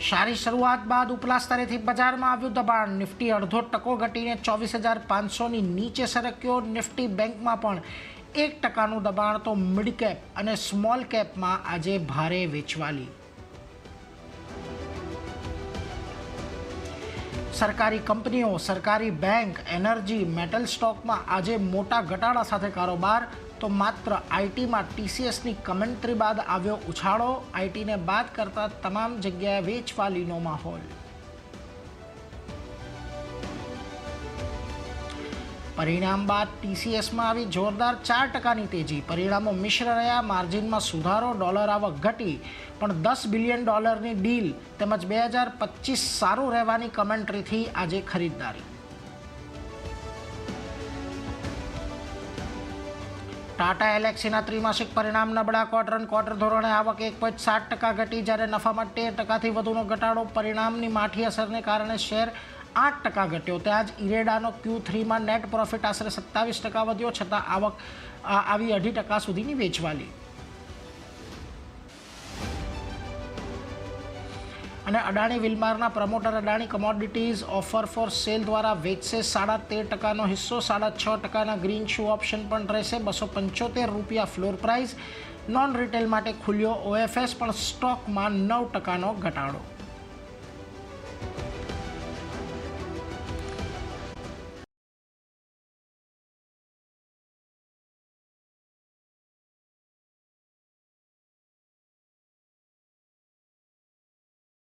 સારી શરૂઆત બાદ ઉપલા સ્તરેથી બજારમાં આવ્યું દબાણ. નિફ્ટી 0.5% ઘટીને 24,500ની નીચે સરક્યો. નિફ્ટી બેંકમાં પણ 1%નું દબાણ. તો મિડ કેપ અને સ્મોલ કેપમાં આજે ભારે વેચવાલી. સરકારી કંપનીઓ, સરકારી બેંક, એનર્જી, મેટલ સ્ટોકમાં આજે મોટા ઘટાડા સાથે કારોબાર. તો માત્ર આઈટીમાં ટીસીએસની કમેન્ટ્રી બાદ આવ્યો ઉછાળો. આઈટીને બાદ કરતા તમામ જગ્યાએ વેચવાલીનો માહોલ. પરિણામ બાદ ટીસીએસમાં આવી જોરદાર 4%ની તેજી. પરિણામો મિશ્ર રહ્યા. માર્જિનમાં સુધારો, ડોલર આવક ઘટી, પણ $10 બિલિયન ડીલ તેમજ 2025 સારું રહેવાની કમેન્ટ્રીથી આજે ખરીદદારી. ટાટા એલેક્સીના ત્રિમાસિક પરિણામ નબળા. ક્વાર્ટર ધોરણે આવક 1.7% ઘટી, જ્યારે નફામાં 13%થી વધુનો ઘટાડો. પરિણામની માઠી અસરને કારણે શેર 8% ઘટ્યો. ત્યાં જ ઇરેડાનો Q3માં નેટ પ્રોફિટ આશરે 27% વધ્યો, છતાં આવક આવી 2.5% સુધીની વેચવાલી. અને અડાણી વિલમારના promoter Adani commodities offer for sale દ્વારા વેચશે 13.5%નો હિસ્સો. 6.5%ના ગ્રીન શૂ ઓપ્શન પણ રહેશે. ₹275 ફ્લોર પ્રાઇસ. નોન રિટેલ માટે ખુલ્યો ઓએફએસ, પણ સ્ટોકમાં 9%નો ઘટાડો.